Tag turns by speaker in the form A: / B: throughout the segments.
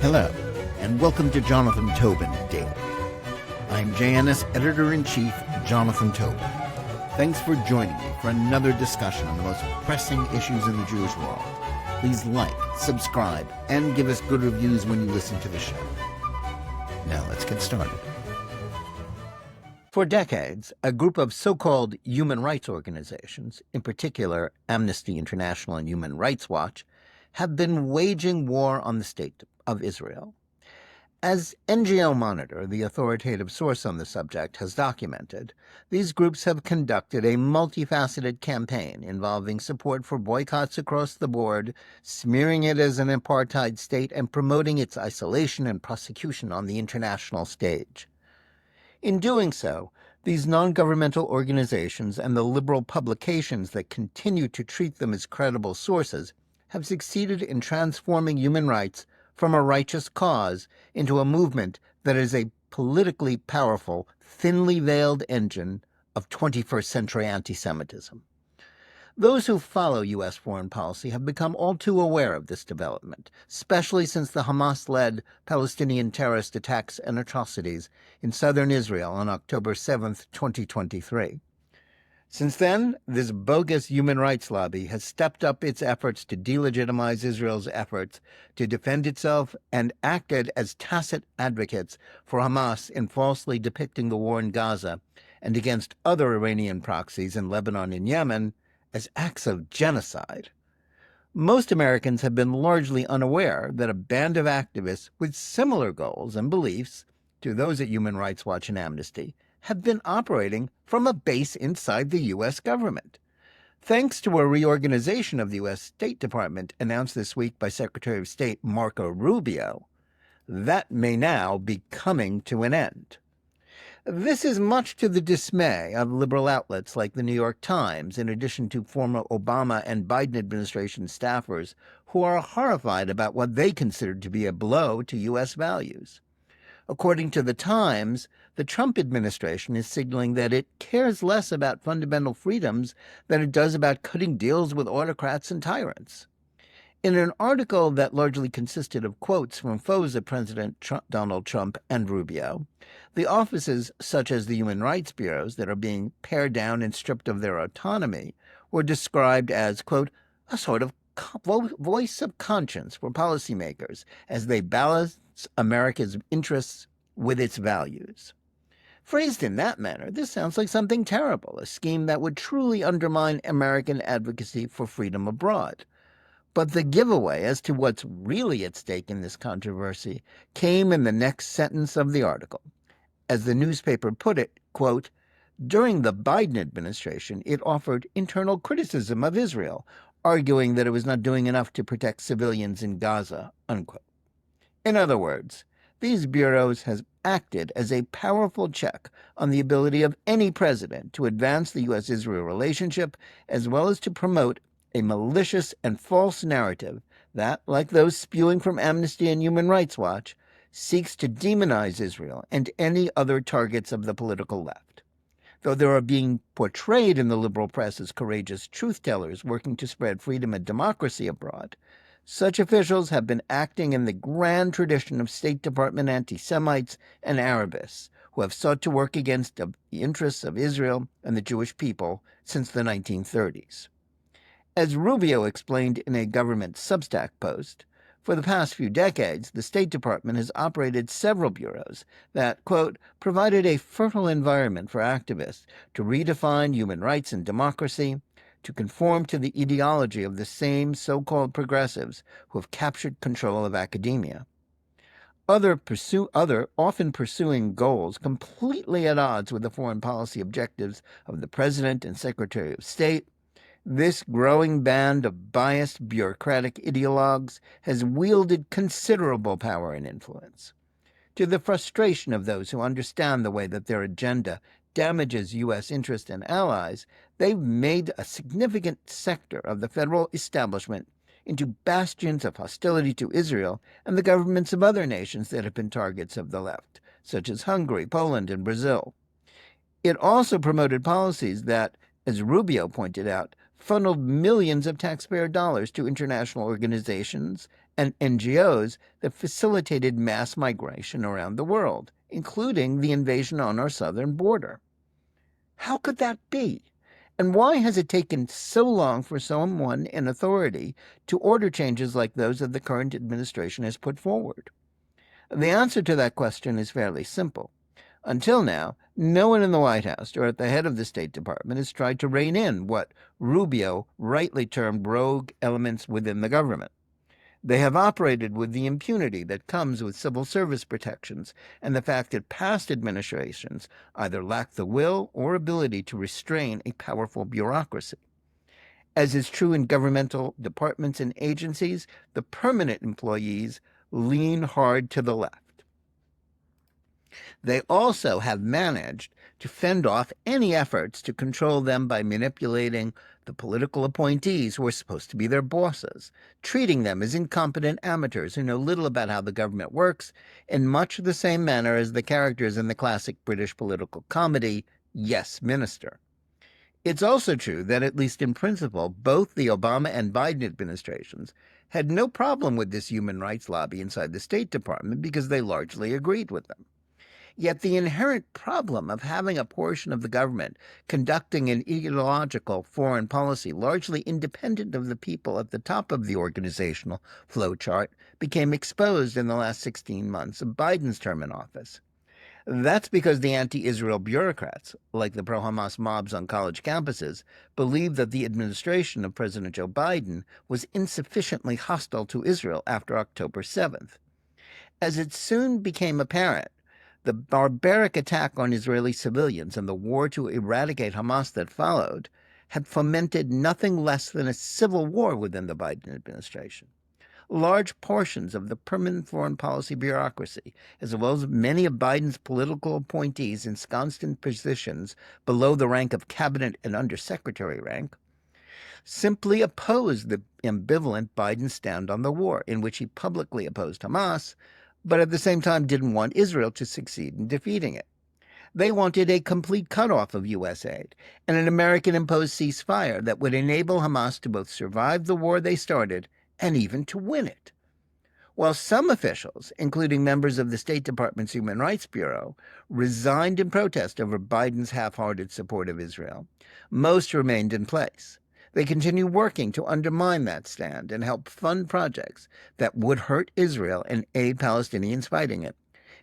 A: Hello, and welcome to Jonathan Tobin Daily. I'm JNS Editor-in-Chief Jonathan Tobin. Thanks for joining me for another discussion on the most pressing issues in the Jewish world. Please like, subscribe, and give us good reviews when you listen to the show. Now let's get started. For decades, a group of so-called human rights organizations, in particular Amnesty International and Human Rights Watch, have been waging war on the state of Israel. As NGO Monitor, the authoritative source on the subject, has documented, these groups have conducted a multifaceted campaign involving support for boycotts across the board, smearing it as an apartheid state, and promoting its isolation and prosecution on the international stage. In doing so, these non-governmental organizations and the liberal publications that continue to treat them as credible sources have succeeded in transforming human rights from a righteous cause into a movement that is a politically powerful, thinly veiled engine of 21st century anti-Semitism. Those who follow U.S. foreign policy have become all too aware of this development, especially since the Hamas-led Palestinian terrorist attacks and atrocities in southern Israel on October 7, 2023. Since then, this bogus human rights lobby has stepped up its efforts to delegitimize Israel's efforts to defend itself and acted as tacit advocates for Hamas in falsely depicting the war in Gaza and against other Iranian proxies in Lebanon and Yemen as acts of genocide. Most Americans have been largely unaware that a band of activists with similar goals and beliefs to those at Human Rights Watch and Amnesty have been operating from a base inside the U.S. government. Thanks to a reorganization of the U.S. State Department announced this week by Secretary of State Marco Rubio, that may now be coming to an end. This is much to the dismay of liberal outlets like the New York Times, in addition to former Obama and Biden administration staffers who are horrified about what they consider to be a blow to U.S. values. According to the Times, the Trump administration is signaling that it cares less about fundamental freedoms than it does about cutting deals with autocrats and tyrants. In an article that largely consisted of quotes from foes of President Donald Trump and Rubio, the offices such as the human rights bureaus that are being pared down and stripped of their autonomy were described as, quote, a sort of voice of conscience for policymakers as they balance America's interests with its values. Phrased in that manner, this sounds like something terrible, a scheme that would truly undermine American advocacy for freedom abroad. But the giveaway as to what's really at stake in this controversy came in the next sentence of the article. As the newspaper put it, quote, during the Biden administration, it offered internal criticism of Israel, arguing that it was not doing enough to protect civilians in Gaza, unquote. In other words, these bureaus have acted as a powerful check on the ability of any president to advance the U.S.-Israel relationship, as well as to promote a malicious and false narrative that, like those spewing from Amnesty and Human Rights Watch, seeks to demonize Israel and any other targets of the political left. Though they are being portrayed in the liberal press as courageous truth-tellers working to spread freedom and democracy abroad, such officials have been acting in the grand tradition of State Department anti-Semites and Arabists who have sought to work against the interests of Israel and the Jewish people since the 1930s. As Rubio explained in a government Substack post, for the past few decades, the State Department has operated several bureaus that, quote, provided a fertile environment for activists to redefine human rights and democracy, to conform to the ideology of the same so-called progressives who have captured control of academia. Other often pursuing goals completely at odds with the foreign policy objectives of the President and Secretary of State, this growing band of biased bureaucratic ideologues has wielded considerable power and influence. To the frustration of those who understand the way that their agenda damages U.S. interests and allies, they've made a significant sector of the federal establishment into bastions of hostility to Israel and the governments of other nations that have been targets of the left, such as Hungary, Poland, and Brazil. It also promoted policies that, as Rubio pointed out, funneled millions of taxpayer dollars to international organizations and NGOs that facilitated mass migration around the world, including the invasion on our southern border. How could that be? And why has it taken so long for someone in authority to order changes like those that the current administration has put forward? The answer to that question is fairly simple. Until now, no one in the White House or at the head of the State Department has tried to rein in what Rubio rightly termed rogue elements within the government. They have operated with the impunity that comes with civil service protections and the fact that past administrations either lacked the will or ability to restrain a powerful bureaucracy. As is true in governmental departments and agencies, the permanent employees lean hard to the left. They also have managed to fend off any efforts to control them by manipulating the political appointees who are supposed to be their bosses, treating them as incompetent amateurs who know little about how the government works, in much the same manner as the characters in the classic British political comedy, Yes, Minister. It's also true that, at least in principle, both the Obama and Biden administrations had no problem with this human rights lobby inside the State Department because they largely agreed with them. Yet the inherent problem of having a portion of the government conducting an ideological foreign policy largely independent of the people at the top of the organizational flowchart became exposed in the last 16 months of Biden's term in office. That's because the anti-Israel bureaucrats, like the pro-Hamas mobs on college campuses, believed that the administration of President Joe Biden was insufficiently hostile to Israel after October 7th. As it soon became apparent, the barbaric attack on Israeli civilians and the war to eradicate Hamas that followed had fomented nothing less than a civil war within the Biden administration. Large portions of the permanent foreign policy bureaucracy, as well as many of Biden's political appointees ensconced in positions below the rank of cabinet and undersecretary rank, simply opposed the ambivalent Biden stand on the war, in which he publicly opposed Hamas, but at the same time didn't want Israel to succeed in defeating it. They wanted a complete cutoff of U.S. aid and an American-imposed ceasefire that would enable Hamas to both survive the war they started and even to win it. While some officials, including members of the State Department's Human Rights Bureau, resigned in protest over Biden's half-hearted support of Israel, most remained in place. They continue working to undermine that stand and help fund projects that would hurt Israel and aid Palestinians fighting it,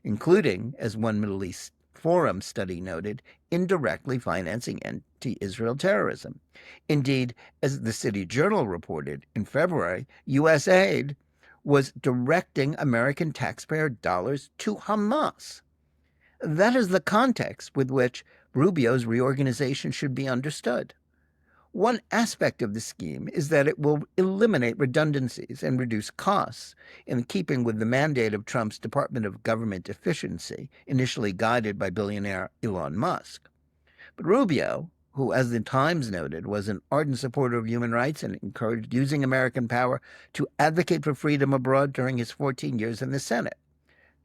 A: including, as one Middle East Forum study noted, indirectly financing anti-Israel terrorism. Indeed, as the City Journal reported in February, U.S. aid was directing American taxpayer dollars to Hamas. That is the context with which Rubio's reorganization should be understood. One aspect of the scheme is that it will eliminate redundancies and reduce costs, in keeping with the mandate of Trump's Department of Government Efficiency, initially guided by billionaire Elon Musk. But Rubio, who, as the Times noted, was an ardent supporter of human rights and encouraged using American power to advocate for freedom abroad during his 14 years in the Senate.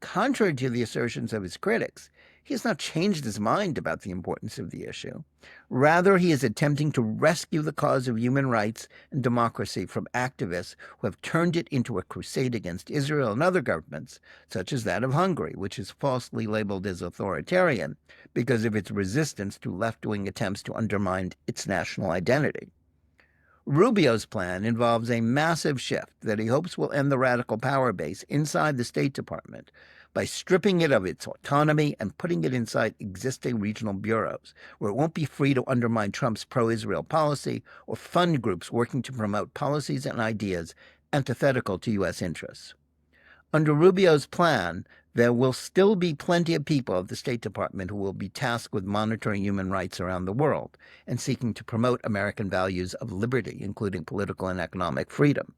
A: Contrary to the assertions of his critics, he has not changed his mind about the importance of the issue. Rather, he is attempting to rescue the cause of human rights and democracy from activists who have turned it into a crusade against Israel and other governments, such as that of Hungary, which is falsely labeled as authoritarian because of its resistance to left-wing attempts to undermine its national identity. Rubio's plan involves a massive shift that he hopes will end the radical power base inside the State Department by stripping it of its autonomy and putting it inside existing regional bureaus, where it won't be free to undermine Trump's pro-Israel policy or fund groups working to promote policies and ideas antithetical to U.S. interests. Under Rubio's plan, there will still be plenty of people at the State Department who will be tasked with monitoring human rights around the world and seeking to promote American values of liberty, including political and economic freedom.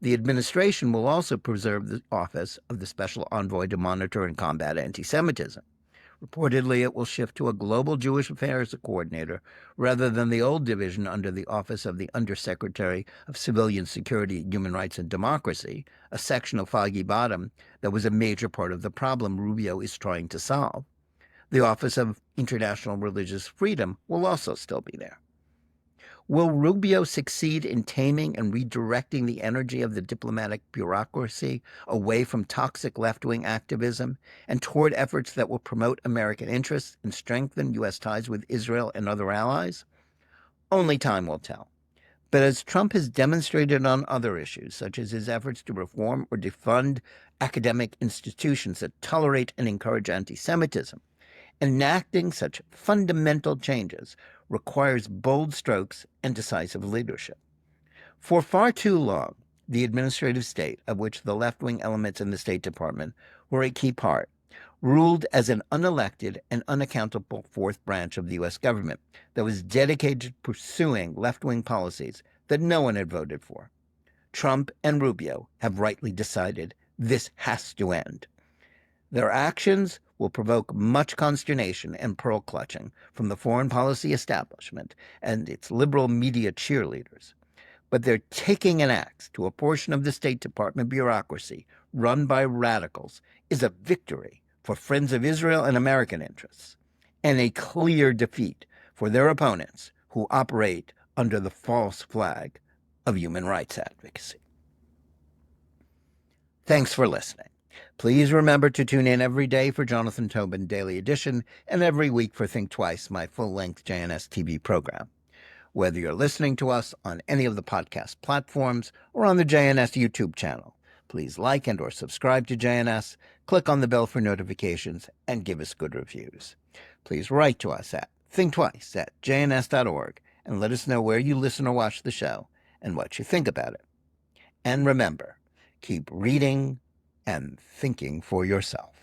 A: The administration will also preserve the office of the Special Envoy to monitor and combat anti-Semitism. Reportedly, it will shift to a global Jewish affairs coordinator rather than the old division under the office of the Undersecretary of Civilian Security, Human Rights, and Democracy, a section of Foggy Bottom that was a major part of the problem Rubio is trying to solve. The Office of International Religious Freedom will also still be there. Will Rubio succeed in taming and redirecting the energy of the diplomatic bureaucracy away from toxic left-wing activism and toward efforts that will promote American interests and strengthen U.S. ties with Israel and other allies? Only time will tell. But as Trump has demonstrated on other issues, such as his efforts to reform or defund academic institutions that tolerate and encourage anti-Semitism, enacting such fundamental changes requires bold strokes and decisive leadership. For far too long, the administrative state, of which the left-wing elements in the State Department were a key part, ruled as an unelected and unaccountable fourth branch of the U.S. government that was dedicated to pursuing left-wing policies that no one had voted for. Trump and Rubio have rightly decided this has to end. Their actions will provoke much consternation and pearl clutching from the foreign policy establishment and its liberal media cheerleaders. But they're taking an axe to a portion of the State Department bureaucracy run by radicals is a victory for friends of Israel and American interests, and a clear defeat for their opponents who operate under the false flag of human rights advocacy. Thanks for listening. Please remember to tune in every day for Jonathan Tobin Daily Edition and every week for Think Twice, my full-length JNS TV program. Whether you're listening to us on any of the podcast platforms or on the JNS YouTube channel, please like and or subscribe to JNS, click on the bell for notifications, and give us good reviews. Please write to us at thinktwice@jns.org and let us know where you listen or watch the show and what you think about it. And remember, keep reading and thinking for yourself.